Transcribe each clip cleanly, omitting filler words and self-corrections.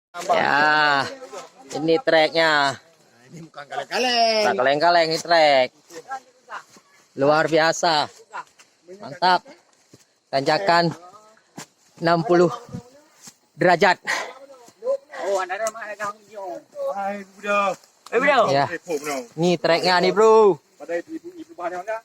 Ya, ini treknya. Ini bukan kaleng-kaleng. Tak kaleng-kaleng ini trek. Luar biasa. Mantap. Tanjakan 60 derajat. Oh, anda ada mana kang yo? Hai, budak. Ya. Ini treknya nih, Bro. Pada ibu bahan anda.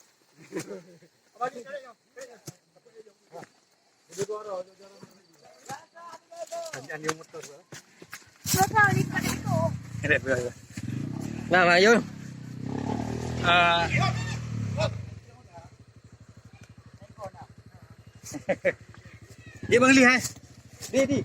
Nah, ayo. Dia bang lihat. Dia.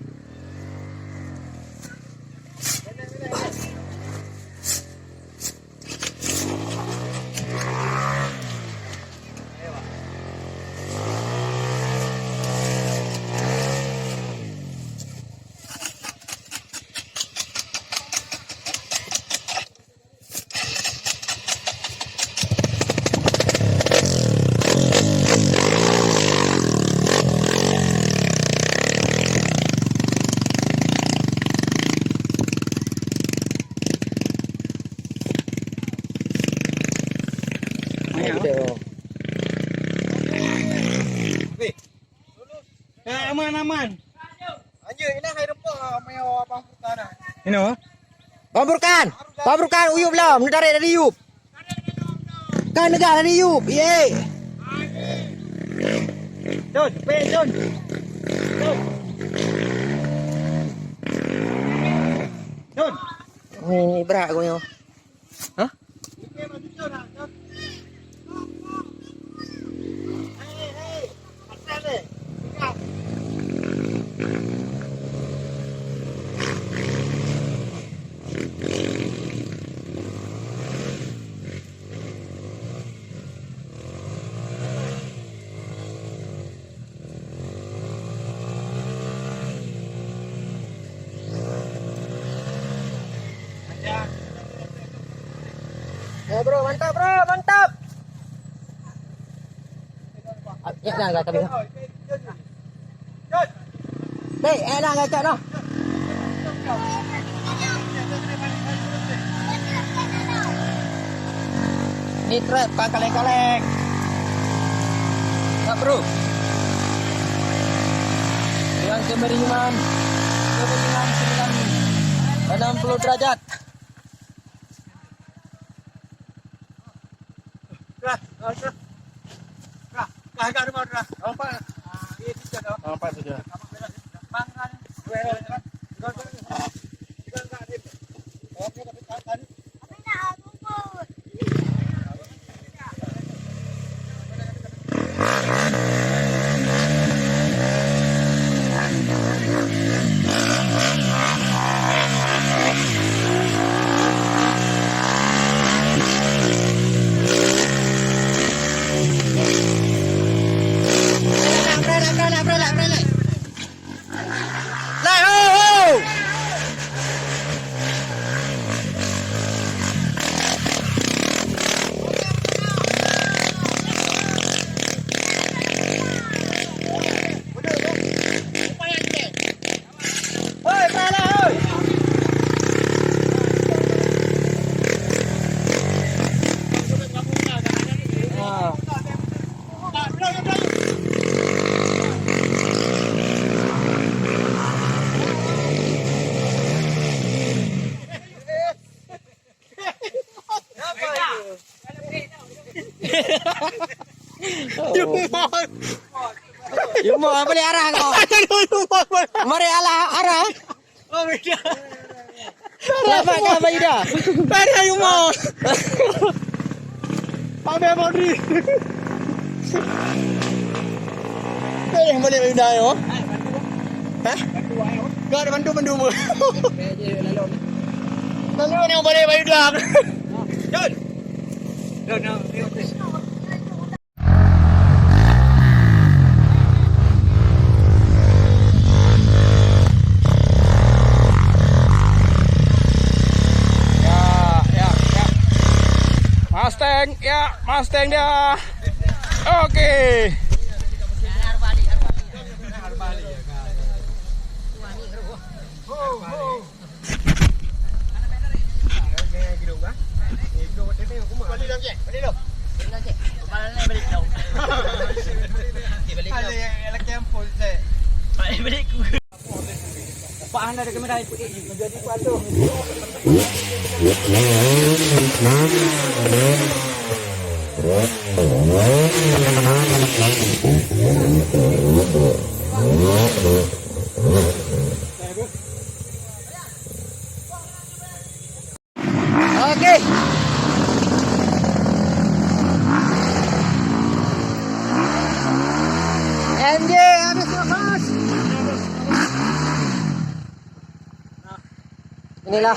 Aman. Anjir, ini hai rempah mau apa tanah. Ini oh. Pamburkan uyup belum? Tarik dari uyup. Kan negara dari uyup. Ye. Don. Ini berat kau yo. Hah? Ya bro, mantap. Ya dah enggak tapi. Dek, dah enggak cak noh. Ini trek pak kaleng-kaleng. Enggak bro. Yang kemeringan 60 derajat. Kagak ada mana. Apa? Ini sudah. Apa sudah? Pangan. Yumo apa ni arah kau? Mari arah. Oh beda. Selamat kau Baida. Pada Yumo. Pamer Modri. Yang balik Baida yo. Hah? Enggak ada bantu. Lalu yang balik Baida. Jod. No. Mustang dia. Oke. ada kamera jadi padu. Oke. MJ habis lepas. Inilah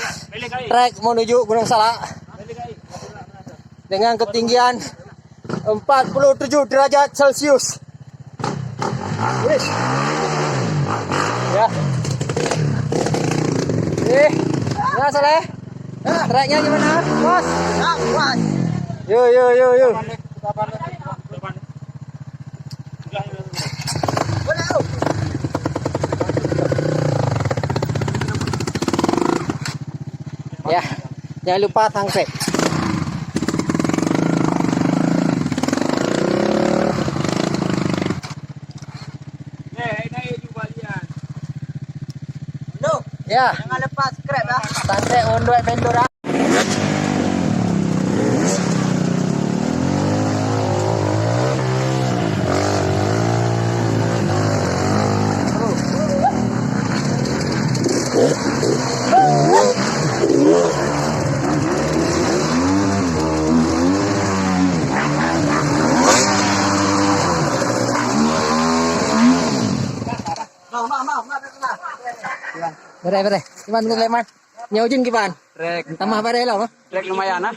trek menuju Gunung Salak dengan ketinggian 47 derajat Celcius. Wih. Ya. Ya Saleh. Treknya gimana, Bos? Ya, kuat. Yo. Ya, jangan lupa tangkrek. Naik juga lihat. Ya, Jangan lepas krep ya. tangkrek untuk Bendora. Berai. Gimana tuh Leman? Nyawjin gimana? Trek. Tambah apa deh lo? Trek lumayan ah.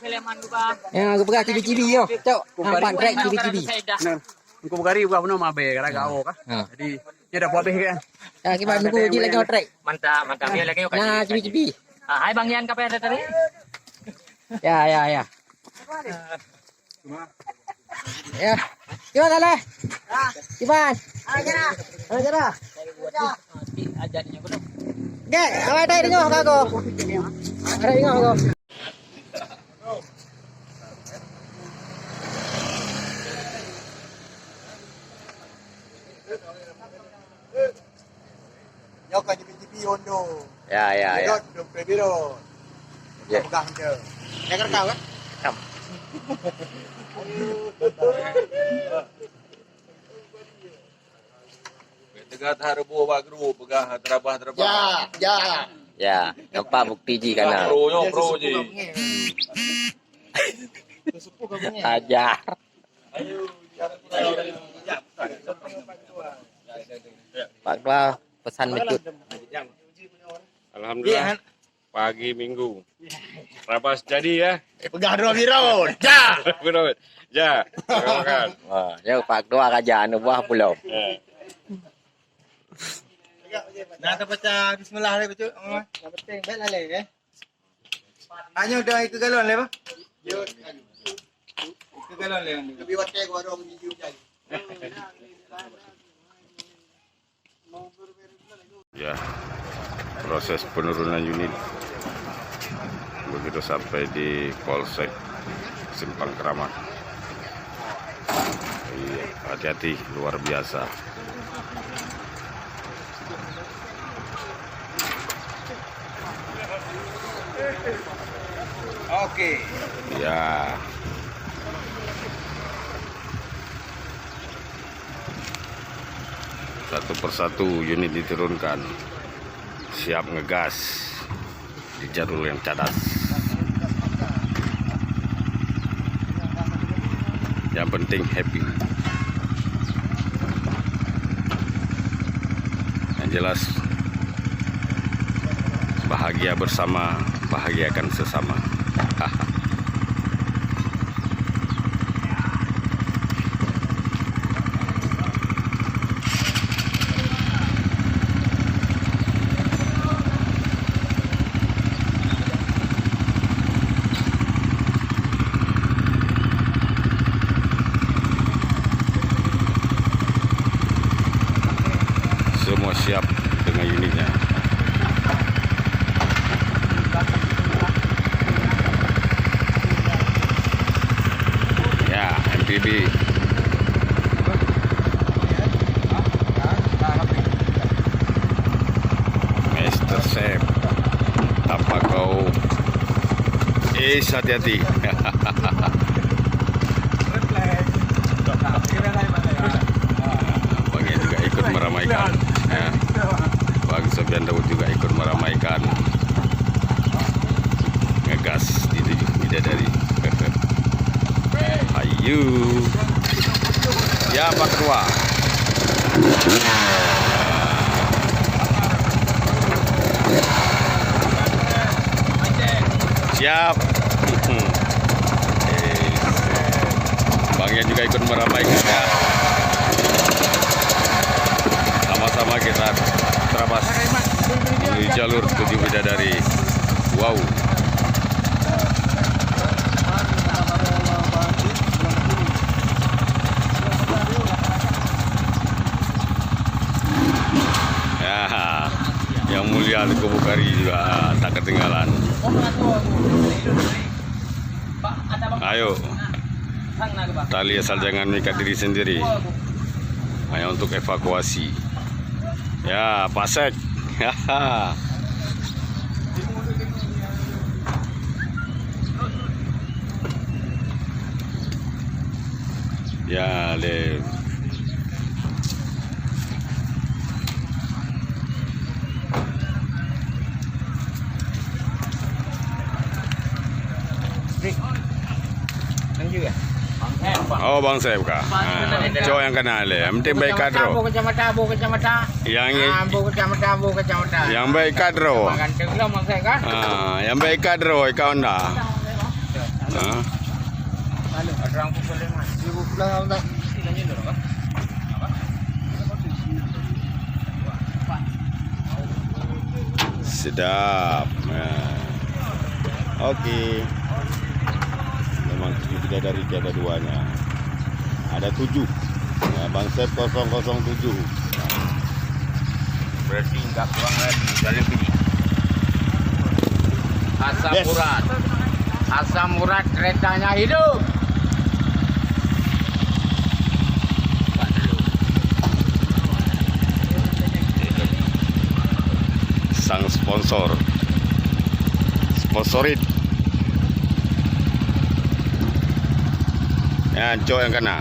Ya, aku pegang cibi-cibi yo. Cok, nampak trek cibi-cibi. Nah, aku bukari buka puno mabe kara kau kah. Jadi dia dah buat be kan. Ya, gimana nunggu uji lagi trek? Mantap dia lagi yuk. Nah, cibi-cibi. Hai Bang Yan kapan ada tadi? Ya. Ya. Gimana Le? Gimana? Aja. Ajaknya betul. Oke, awak ada ini nggak kau? Ada ini nggak kau? Yo ka jipi ondo. Ya. Bidot, bidot. Ya. Pegang je. Yang kau kan? Tegat harbo bagru pegah terabah. Ya, nampak bukti ji kana. Pro ji. Ajar. Pak Dua pesan mecut. Alhamdulillah. Pagi Minggu. Rabas jadi ya. Pegang dua biro. Ja. Betul. Ja. Makan. Wah, ya Pak Dua aja anu buah pulau. Nah, terpecah bismillah le betul. Yang penting baiklah le eh. Hanya dah ikut galon le apa? Yo. Ikut galon le. Lebih watai gua dong video jadi. Ya. Proses penurunan unit. Begitu sampai di Polsek Simpang Keramat. Iya, hati-hati luar biasa. Oke. Ya. Satu persatu unit diturunkan. Siap ngegas di jalur yang cadas. Yang penting happy. Yang jelas bahagia bersama, bahagiakan sesama. Semua siap dengan unitnya. Ya, MPB. Master Chef hati-hati. Bang Ian juga ikut meramaikan. Ya. Bang Sofian Daud juga ikut meramaikan. Ngegas di 7 bidadari. Ayo. Ya, Pak Ketua. Siap. Bang Ian juga ikut meramaikan ya. Sama-sama kita terabas di jalur 7 bidadari. Wow. Ya, yang mulia Tuku Bukari juga tak ketinggalan. Ayo, tali asal jangan mengikat diri sendiri. Hanya untuk evakuasi. Ya, Pasek. Ya, Le. Oh, Bang Sep kah? Cowok yang kenal ya. Penting baik kadro. Yang baik kadro. Yang baik kadro kau ndak. Sedap. Oke. Memang 7 bidadari tiada duanya. Ada 7. Ya, Bang Sep 007. Berarti enggak kurang lagi dari ini. Asam Yes. urat. Asam urat keretanya hidup. Sang sponsor. Sponsorit. Ya, cowok yang kena.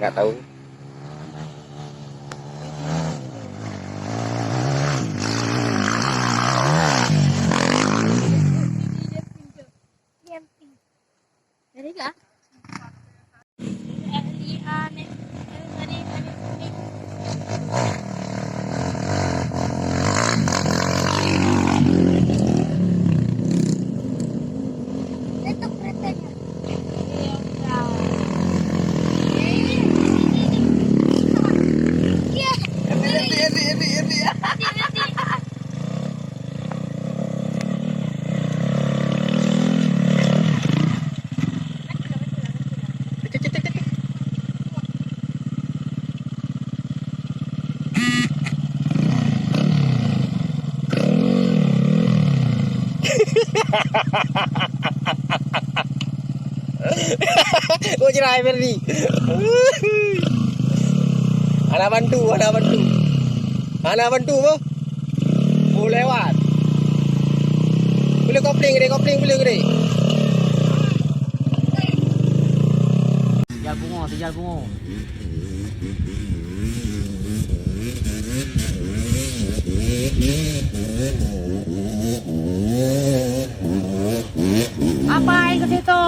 Nggak tahu. Dari kah? Kau cerai Ferdi. Anak bantu apa? Boleh lewat. Boleh kopling gede. Tinggal bungo. Apa ikut situ?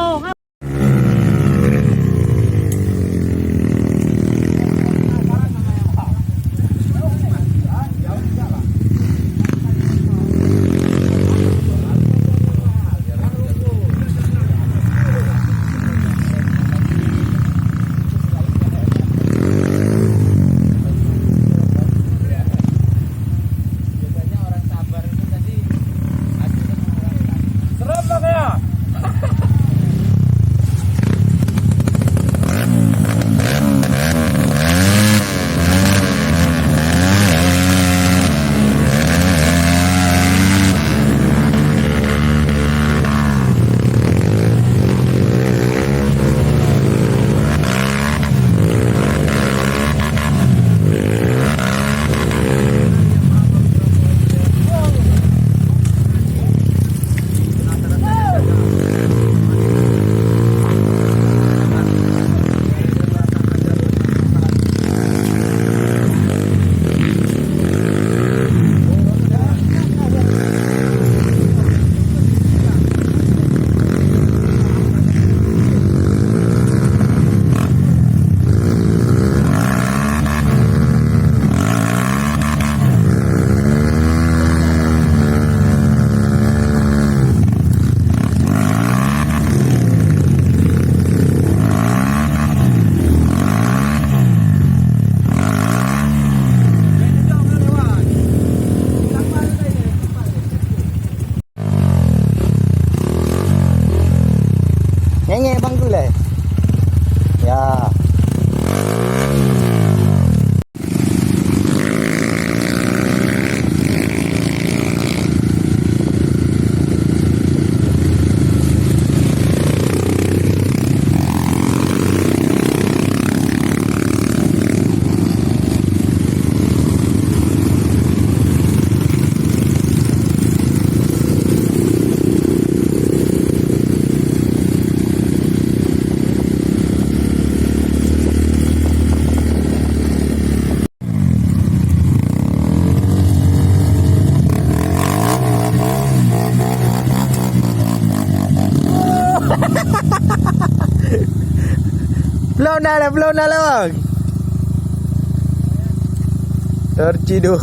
Biasanya orang sabar itu kan belum dah bang. Terciduk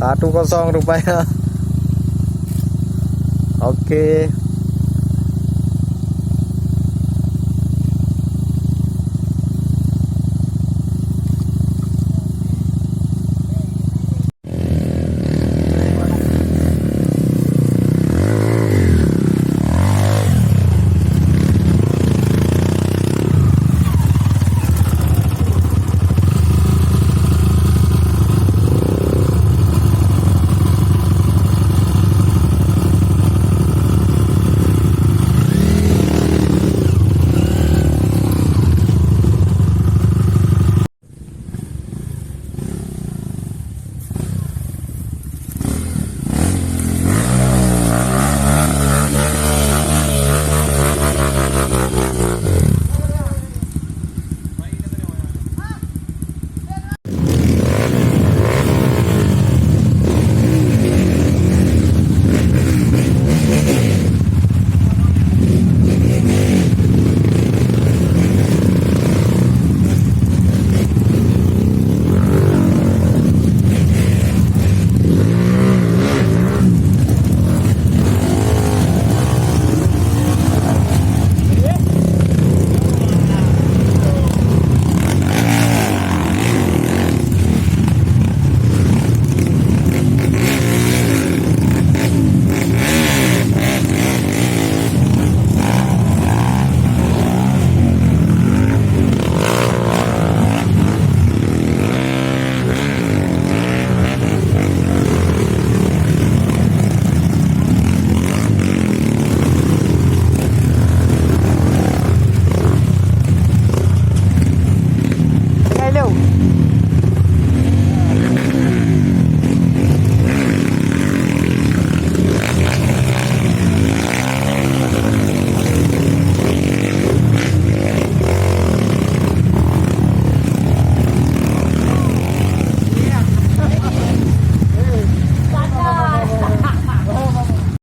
1-0 rupanya. Oke.